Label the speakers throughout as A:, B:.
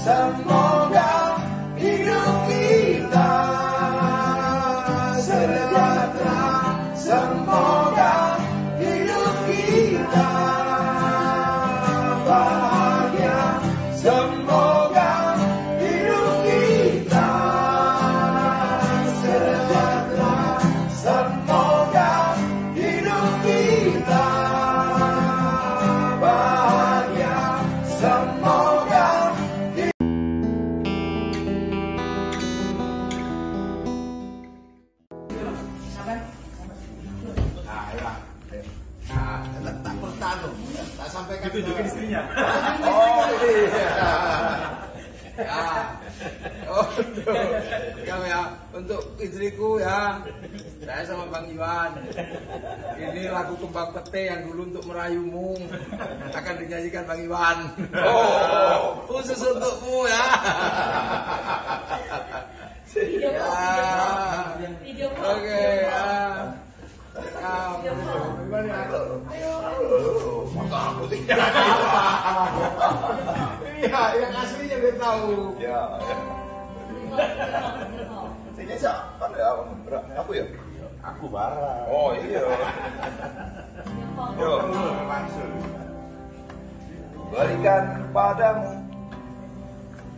A: semoga hidup kita sejahtera, semoga hidup kita bahagia, semoga hidup kita sejahtera, semoga hidup kita bahagia, semoga tak sampaikan
B: ditunjukin istrinya.
A: Oh iya. Ya, untuk istriku ya, saya sama Bang Iwan. Ini lagu Kembang Pete yang dulu untuk merayumu akan dinyanyikan Bang Iwan. Oh, khusus untukmu ya. Oke. Iya, yang aslinya dia tahu. Ya. Ini siapa ya? Aku ya?
B: Aku barang.
A: Oh iya. Yo,
B: langsung.
A: berikan padamu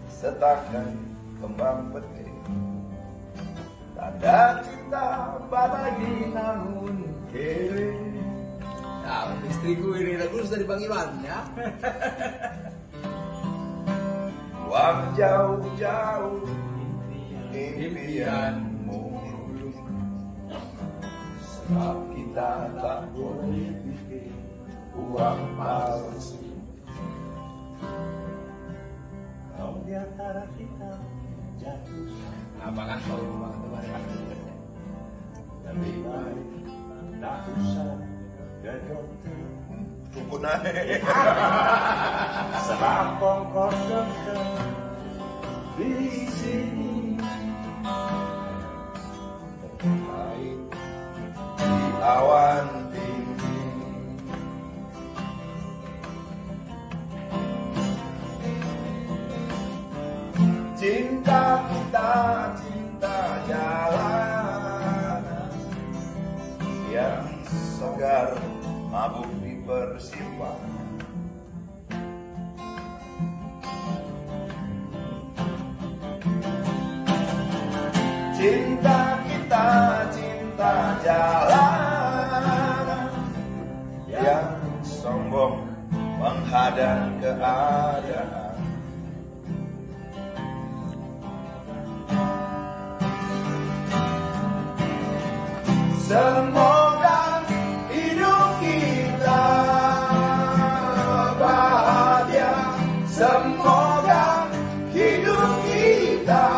A: setakan kembang pete, tanda cinta bagi namun kere. Nah, istriku ini lagu dari Bang Iwan ya. Buang jauh-jauh impianmu, sebab kita tak boleh bikin uang palsu.
B: Kau di antara kita jatuh.
A: Apakah kau yang kemarin?
B: Lebih baik tak usah ke dokter.
A: Cukup naik.
B: Sebab ongkos dokter di sini.
A: Naik di awan tinggi. Cinta kita, cinta jalanan yang segar mabuk di persimpangan. Cinta kita, cinta jalanan yang sombong menghadang keadaan. Semoga hidup kita bahagia, semoga hidup kita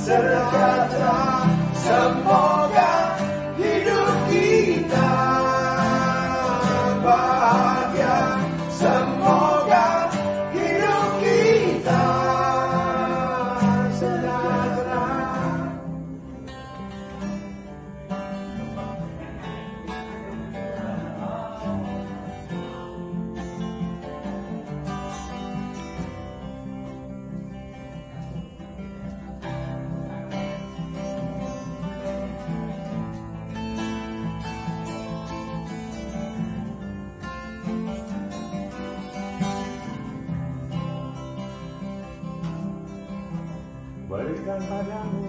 A: sejahtera, semoga hidup kita bahagia, semoga hidup kita sejahtera.
B: Berikan padamu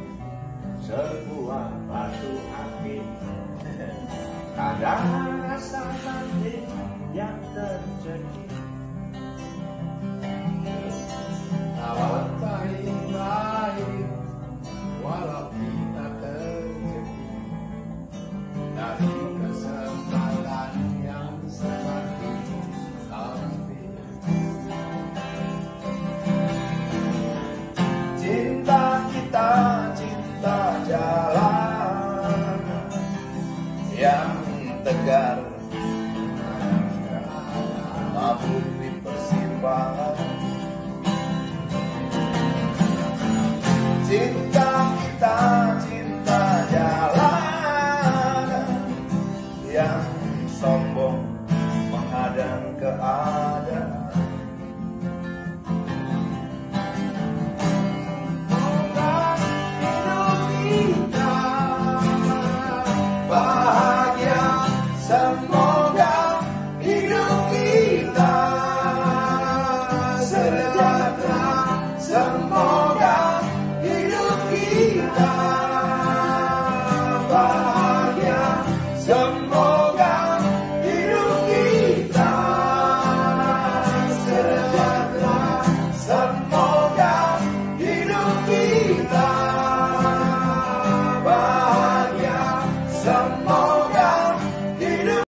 B: sebuah batu akik, kadang rasa batin yang tercekik.